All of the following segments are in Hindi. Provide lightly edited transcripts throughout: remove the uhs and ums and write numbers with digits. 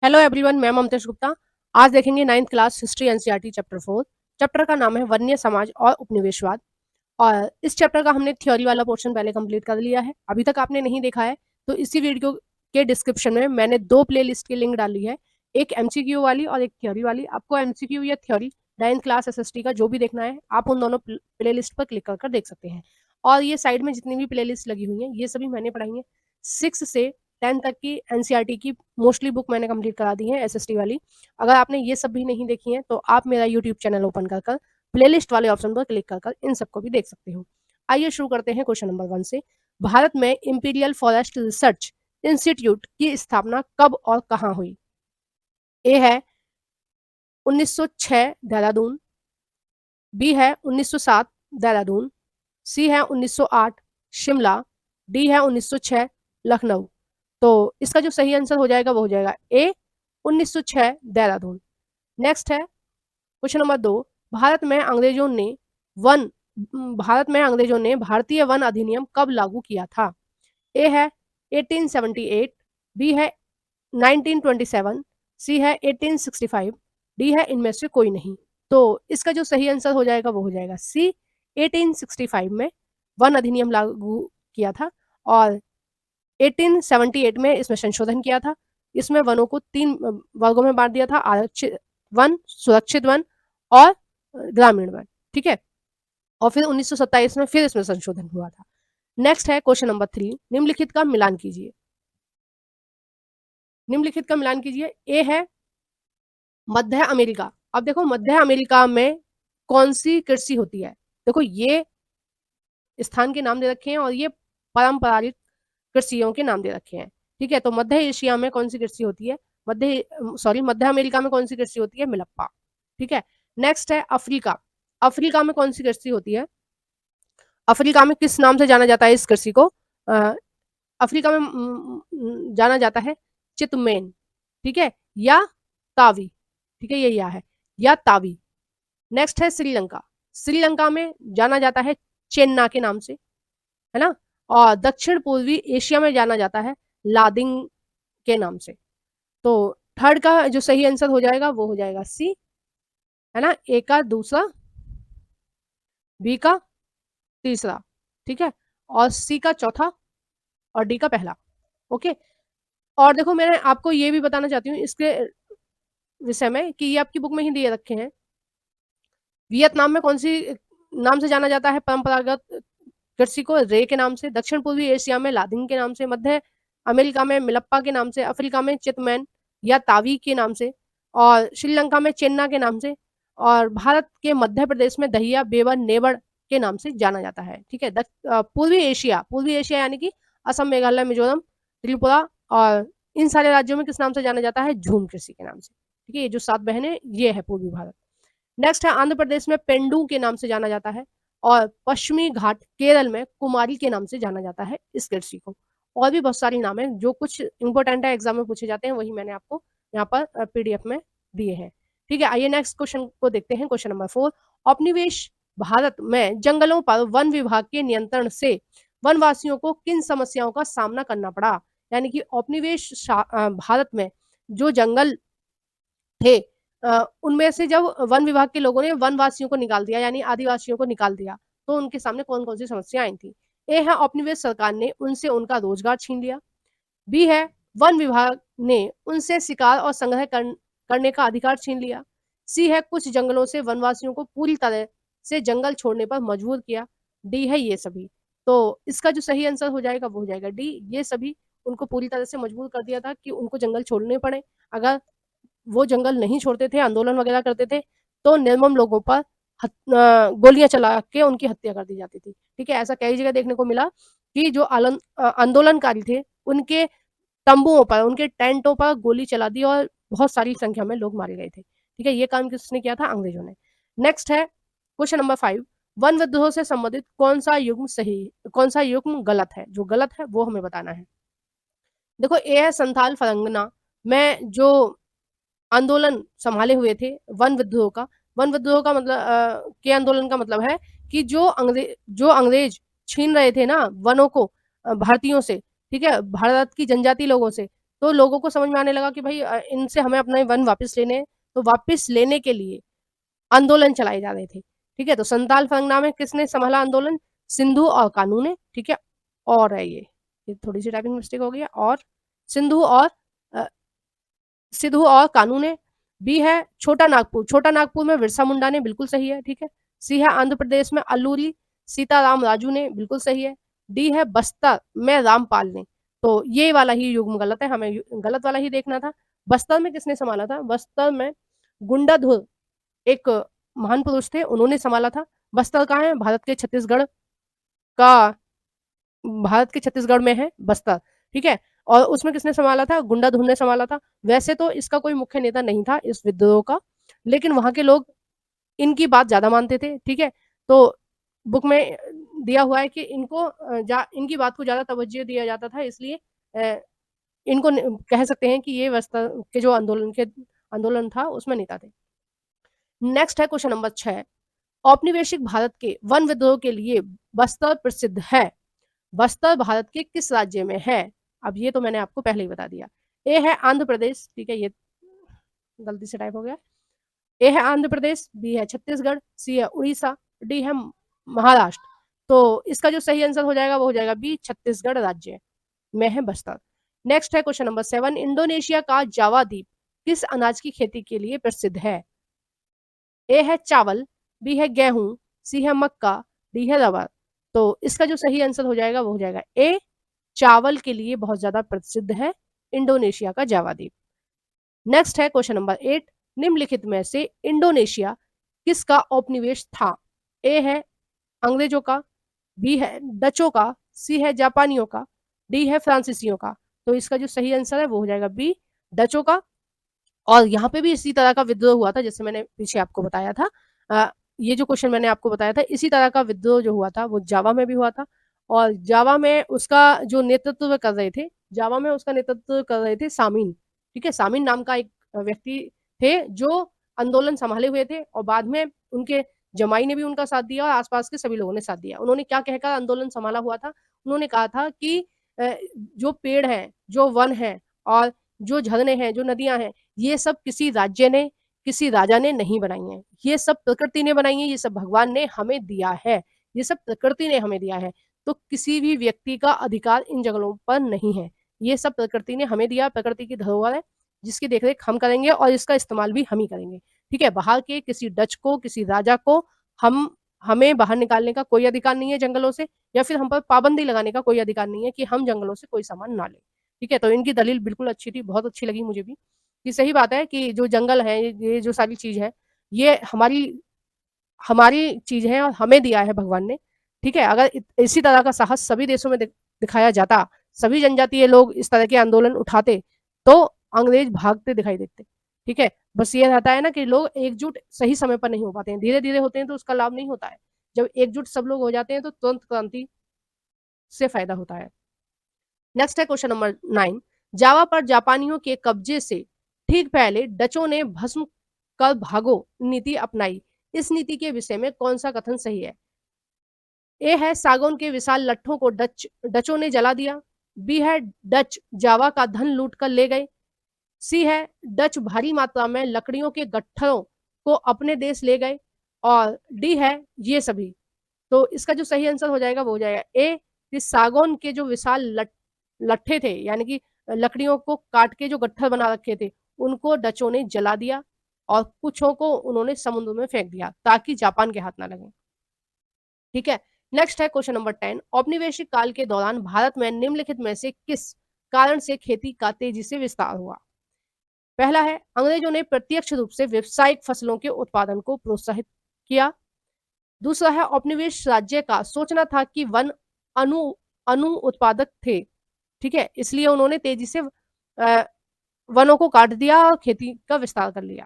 हेलो एवरीवन, मैं ममतेश गुप्ता। आज देखेंगे 9th class history NCERT chapter 4। Chapter का नाम है वन्य समाज और उपनिवेशवाद। और इस चैप्टर का हमने थ्योरी वाला पोर्शन पहले कंप्लीट कर लिया है। अभी तक आपने नहीं देखा है तो इसी वीडियो के डिस्क्रिप्शन में मैंने दो प्लेलिस्ट की लिंक डाली है, एक एमसीक्यू वाली और एक थ्योरी वाली। आपको एमसीक्यू या थ्योरी 9th क्लास एसएसटी का जो भी देखना है आप उन दोनों प्लेलिस्ट पर क्लिक कर देख सकते हैं। और ये साइड में जितनी भी प्लेलिस्ट लगी हुई हैं ये सभी मैंने पढ़ाई है। 6 से 10 तक की एनसीईआरटी की मोस्टली बुक मैंने कंप्लीट करा दी है एसएसटी वाली। अगर आपने ये सब भी नहीं देखी है तो आप मेरा यूट्यूब चैनल ओपन कर प्लेलिस्ट वाले ऑप्शन पर क्लिक कर इन सबको भी देख सकते हो। आइए शुरू करते हैं क्वेश्चन नंबर 1 से। भारत में इंपीरियल फॉरेस्ट रिसर्च इंस्टीट्यूट की स्थापना कब और कहाँ हुई? ए है 1906 देहरादून, बी है 1907 देहरादून, सी है 1908 शिमला, डी है 1906 लखनऊ। तो इसका जो सही आंसर हो जाएगा वो हो जाएगा ए 1906 देहरादून। नेक्स्ट है क्वेश्चन नंबर 2। वन भारत में अंग्रेजों ने भारतीय वन अधिनियम कब लागू किया था? ए है 1878, बी है 1927, सी है 1865, डी है इनमें से कोई नहीं। तो इसका जो सही आंसर हो जाएगा वो हो जाएगा सी 1865 में वन अधिनियम लागू किया था और 1878 में इसमें संशोधन किया था। इसमें वनों को 3 वर्गों में बांट दिया था, आरक्षित वन, सुरक्षित वन और ग्रामीण वन। ठीक है, और फिर 1927 में फिर इसमें संशोधन हुआ था। नेक्स्ट है क्वेश्चन नंबर 3। निम्नलिखित का मिलान कीजिए। निम्नलिखित का मिलान कीजिए। ए है मध्य अमेरिका। अब देखो मध्य अमेरिका में कौन सी कृषि होती है? देखो ये स्थान के नाम दे रखे हैं और ये पारंपरिक कृषियों के नाम दे रखे हैं। ठीक है, तो मध्य एशिया में कौन सी कृषि होती है? मध्य अमेरिका में कौन सी कृषि होती है? मिलप्पा। ठीक है, नेक्स्ट है अफ्रीका। अफ्रीका में कौन सी कृषि होती है? अफ्रीका में किस नाम से जाना जाता है इस कृषि को? अफ्रीका में जाना जाता है चितमेन। ठीक है, या तावी। ठीक है, ये या है या तावी। नेक्स्ट है श्रीलंका। श्रीलंका में जाना जाता है चेन्ना के नाम से, है ना। और दक्षिण पूर्वी एशिया में जाना जाता है लादिंग के नाम से। तो थर्ड का जो सही आंसर हो जाएगा वो हो जाएगा सी, है ना। ए का दूसरा, बी का तीसरा, ठीक है, और सी का चौथा और डी का पहला। ओके, और देखो मैं आपको ये भी बताना चाहती हूँ इसके विषय में कि ये आपकी बुक में ही दिए रखे हैं। वियतनाम में कौन सी नाम से जाना जाता है परंपरागत कृषि को? रे के नाम से। दक्षिण पूर्वी एशिया में लादिंग के नाम से। मध्य अमेरिका में मिलप्पा के नाम से। अफ्रीका में चितमैन या तावी के नाम से। और श्रीलंका में चेन्ना के नाम से। और भारत के मध्य प्रदेश में दहिया, बेवर, नेबर के नाम से जाना जाता है। ठीक है, पूर्वी एशिया यानी कि असम, मेघालय, मिजोरम, त्रिपुरा और इन सारे राज्यों में किस नाम से जाना जाता है? झूम कृषि के नाम से। ठीक है, ये जो 7 बहनें ये है पूर्वी भारत। नेक्स्ट है आंध्र प्रदेश में पेंडू के नाम से जाना जाता है और पश्चिमी घाट केरल में कुमारी के नाम से जाना जाता है इस कृषि को। और भी बहुत सारी नाम है जो कुछ इंपॉर्टेंट है, एग्जाम में पूछे जाते हैं, वही मैंने आपको यहाँ पर पीडीएफ में दिए हैं। ठीक है, आइए नेक्स्ट क्वेश्चन को देखते हैं। Question number 4। औपनिवेश भारत में जंगलों पर वन विभाग के नियंत्रण से वनवासियों को किन समस्याओं का सामना करना पड़ा? यानी कि औपनिवेश भारत में जो जंगल थे उनमें से जब वन विभाग के लोगों ने वनवासियों को निकाल दिया यानी आदिवासियों को निकाल दिया तो उनके सामने कौन कौन सी समस्या आई थी? ए है औपनिवेश सरकार ने उनसे उनका रोजगार छीन लिया। बी है वन विभाग ने उनसे शिकार और संग्रह करने का अधिकार छीन लिया। सी है कुछ जंगलों से वनवासियों को पूरी तरह से जंगल छोड़ने पर मजबूर किया। डी है ये सभी। तो इसका जो सही आंसर हो जाएगा वो हो जाएगा डी, ये सभी उनको पूरी तरह से मजबूर कर दिया था कि उनको जंगल छोड़ने पड़े। अगर वो जंगल नहीं छोड़ते थे, आंदोलन वगैरह करते थे तो निर्मम लोगों पर गोलियां चला के उनकी हत्या कर दी जाती थी। ठीक है, ऐसा कई जगह देखने को मिला कि जो आंदोलनकारी थे उनके तंबुओं पर, उनके टेंटों पर गोली चला दी और बहुत सारी संख्या में लोग मारे गए थे। ठीक है, ये काम किसने किया था? अंग्रेजों ने। नेक्स्ट है क्वेश्चन नंबर 5। वन विद्रोह से संबंधित कौन सा युग्म गलत है? जो गलत है वो हमें बताना है। देखो ए है संथाल फरंगना में जो आंदोलन संभाले हुए थे वन विद्रोह का। वन विद्रोह का मतलब के आंदोलन का मतलब है कि जो अंग्रेज छीन रहे थे ना वनों को भारतीयों से, ठीक है, भारत की जनजाति लोगों से, तो लोगों को समझ में आने लगा कि भाई इनसे हमें अपने वन वापस लेने हैं, तो वापस लेने के लिए आंदोलन चलाए जा रहे थे। ठीक है, तो संताल फंगना में किसने संभाला आंदोलन? सिंधु और कानू ने। ठीक है, और है ये थोड़ी सी टाइपिंग मिस्टेक हो गई है। और सिंधु और अ, सिद्धू और कानू ने। बी है छोटा नागपुर, छोटा नागपुर में बिरसा मुंडा ने, बिल्कुल सही है। ठीक है, सी है आंध्र प्रदेश में अल्लूरी सीताराम राजू ने, बिल्कुल सही है। डी है बस्तर में रामपाल ने। तो ये वाला ही युग्म गलत है, हमें गलत वाला ही देखना था। बस्तर में किसने संभाला था? बस्तर में गुंडाधुर एक महान पुरुष थे, उन्होंने संभाला था। बस्तर कहाँ है? का भारत के छत्तीसगढ़ में है बस्तर। ठीक है, और उसमें किसने संभाला था? गुंडाधुर ने संभाला था। वैसे तो इसका कोई मुख्य नेता नहीं था इस विद्रोह का, लेकिन वहां के लोग इनकी बात ज्यादा मानते थे। ठीक है, तो बुक में दिया हुआ है कि इनकी बात को ज्यादा तवज्जो दिया जाता था, इसलिए इनको कह सकते हैं कि ये बस्तर के जो आंदोलन था उसमें नेता थे। नेक्स्ट है क्वेश्चन नंबर 6। औपनिवेशिक भारत के वन विद्रोह के लिए बस्तर प्रसिद्ध है। बस्तर भारत के किस राज्य में है? अब ये तो मैंने आपको पहले ही बता दिया। ए है आंध्र प्रदेश, ठीक है, ये गलती से टाइप हो गया। ए है आंध्र प्रदेश, बी है छत्तीसगढ़, सी है उड़ीसा, डी है महाराष्ट्र। तो इसका जो सही आंसर हो जाएगा वो हो जाएगा बी, छत्तीसगढ़ राज्य में है बस्तर। नेक्स्ट है क्वेश्चन नंबर 7। इंडोनेशिया का जावा द्वीप किस अनाज की खेती के लिए प्रसिद्ध है? ए है चावल, बी है गेहूं, सी है मक्का, डी है रबर। तो इसका जो सही आंसर हो जाएगा वो हो जाएगा ए, चावल के लिए बहुत ज्यादा प्रसिद्ध है इंडोनेशिया का जावा द्वीप। नेक्स्ट है क्वेश्चन नंबर 8। निम्नलिखित में से इंडोनेशिया किसका औपनिवेश था? ए है अंग्रेजों का, बी है डचों का, सी है जापानियों का, डी है फ्रांसीसियों का। तो इसका जो सही आंसर है वो हो जाएगा बी, डचों का। और यहाँ पे भी इसी तरह का विद्रोह हुआ था जैसे मैंने पीछे आपको बताया था। ये जो क्वेश्चन मैंने आपको बताया था, इसी तरह का विद्रोह जो हुआ था वो जावा में भी हुआ था। और जावा में उसका जो नेतृत्व कर रहे थे, जावा में उसका नेतृत्व कर रहे थे सामीन। ठीक है, सामीन नाम का एक व्यक्ति थे जो आंदोलन संभाले हुए थे, और बाद में उनके जमाई ने भी उनका साथ दिया और आसपास के सभी लोगों ने साथ दिया। उन्होंने क्या कहकर आंदोलन संभाला हुआ था? उन्होंने कहा था कि जो पेड़ हैं, जो वन है, और जो झरने हैं, जो नदियां हैं, ये सब किसी राज्य ने, किसी राजा ने नहीं बनाई हैं। ये सब प्रकृति ने बनाई है, ये सब भगवान ने हमें दिया है, ये सब प्रकृति ने हमें दिया है। तो किसी भी व्यक्ति का अधिकार इन जंगलों पर नहीं है। ये सब प्रकृति ने हमें दिया, प्रकृति की धरोहर है जिसकी देखरेख हम करेंगे और इसका इस्तेमाल भी हम ही करेंगे। ठीक है, बाहर के किसी डच को, किसी राजा को हमें बाहर निकालने का कोई अधिकार नहीं है जंगलों से, या फिर हम पर पाबंदी लगाने का कोई अधिकार नहीं है कि हम जंगलों से कोई सामान ना लें। ठीक है, तो इनकी दलील बिल्कुल अच्छी थी, बहुत अच्छी लगी मुझे भी। ये सही बात है कि जो जंगल है, ये जो सारी चीज है, ये हमारी हमारी चीज है और हमें दिया है भगवान ने। ठीक है, अगर इसी तरह का साहस सभी देशों में दिखाया जाता, सभी जनजातीय लोग इस तरह के आंदोलन उठाते, तो अंग्रेज भागते दिखाई देते। ठीक है, बस ये रहता है ना कि लोग एकजुट सही समय पर नहीं हो पाते हैं, धीरे धीरे होते हैं तो उसका लाभ नहीं होता है। जब एकजुट सब लोग हो जाते हैं तो तुरंत क्रांति से फायदा होता है। नेक्स्ट है क्वेश्चन नंबर 9। जावा पर जापानियों के कब्जे से ठीक पहले डचों ने भस्म कर भागो नीति अपनाई। इस नीति के विषय में कौन सा कथन सही है? ए है सागौन के विशाल लट्ठों को डचों ने जला दिया, बी है डच जावा का धन लूट कर ले गए, सी है डच भारी मात्रा में लकड़ियों के गट्ठरों को अपने देश ले गए, और डी है ये सभी। तो इसका जो सही आंसर हो जाएगा वो हो जाएगा ए, कि सागौन के जो विशाल लट्ठे थे, यानी कि लकड़ियों को काट के जो गट्ठर बना रखे थे, उनको डचों ने जला दिया और कुछों को उन्होंने समुद्र में फेंक दिया ताकि जापान के हाथ ना लगे। ठीक है, नेक्स्ट है क्वेश्चन नंबर 10। औपनिवेशिक काल के दौरान भारत में निम्नलिखित में से किस कारण से खेती का तेजी से विस्तार हुआ? पहला है अंग्रेजों ने प्रत्यक्ष रूप से व्यावसायिक फसलों के उत्पादन को प्रोत्साहित किया। दूसरा है औपनिवेश राज्य का सोचना था कि वन अनु अनु उत्पादक थे। ठीक है, इसलिए उन्होंने तेजी से वनों को काट दिया और खेती का विस्तार कर लिया।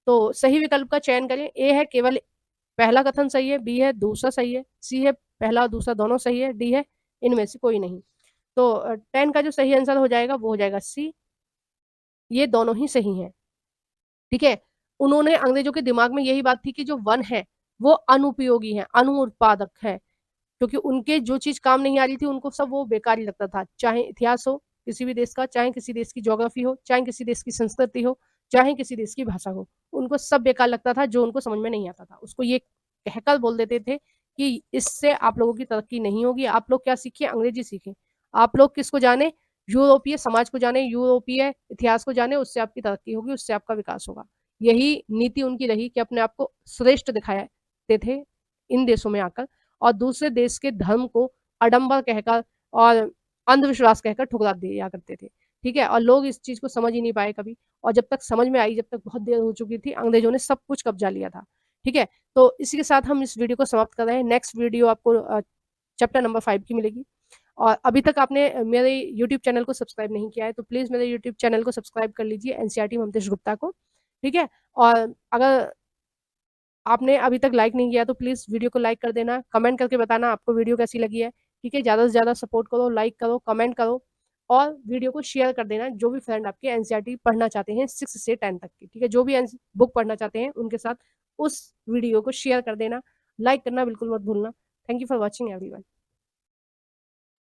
तो सही विकल्प का चयन करें। ए है केवल पहला कथन सही है, बी है दूसरा सही है, सी है पहला और दूसरा दोनों सही है, डी है इनमें से कोई नहीं। तो 10 का जो सही आंसर हो जाएगा वो हो जाएगा सी, ये दोनों ही सही हैं। ठीक है, उन्होंने, अंग्रेजों के दिमाग में यही बात थी कि जो वन है वो अनुपयोगी है, अनुत्पादक है, क्योंकि उनके जो चीज काम नहीं आ रही थी उनको सब वो बेकार ही लगता था, चाहे इतिहास हो, किसी भी देश का, चाहे किसी देश की ज्योग्राफी हो, चाहे किसी देश की संस्कृति हो, चाहे किसी देश की भाषा हो, उनको सब बेकार लगता था जो उनको समझ में नहीं आता था। उसको ये कहकर बोल देते थे कि इससे आप लोगों की तरक्की नहीं होगी, आप लोग क्या सीखिए, अंग्रेजी सीखें। आप लोग किसको जाने, यूरोपीय समाज को जाने, यूरोपीय इतिहास को जाने, उससे आपकी तरक्की होगी, उससे आपका विकास होगा। यही नीति उनकी रही कि अपने आप को श्रेष्ठ दिखाते थे इन देशों में आकर, और दूसरे देश के धर्म को आडंबर कहकर और अंधविश्वास कहकर ठुकरा दिया करते थे। ठीक है? और लोग इस चीज़ को समझ ही नहीं पाए कभी, और जब तक समझ में आई, जब तक बहुत देर हो चुकी थी, अंग्रेजों ने सब कुछ कब्जा लिया था। ठीक है? तो इसी के साथ हम इस वीडियो को समाप्त कर रहे हैं। नेक्स्ट वीडियो आपको चैप्टर नंबर 5 की मिलेगी। और अभी तक आपने मेरे यूट्यूब चैनल को सब्सक्राइब नहीं किया है, तो प्लीज़ मेरे यूट्यूब चैनल को सब्सक्राइब कर लीजिए, एनसीईआरटी ममतेश गुप्ता को। ठीक है? और अगर आपने अभी तक लाइक नहीं किया तो प्लीज़ वीडियो को लाइक कर देना, कमेंट करके बताना आपको वीडियो कैसी लगी है। ठीक है? ज़्यादा से ज़्यादा सपोर्ट करो, लाइक करो, कमेंट करो, और वीडियो को शेयर कर देना जो भी फ्रेंड आपके एनसीईआरटी पढ़ना चाहते हैं 6 से 10 तक की। ठीक है? जो भी बुक पढ़ना चाहते हैं उनके साथ उस वीडियो को शेयर कर देना। लाइक करना बिल्कुल मत भूलना। Thank you for watching everyone.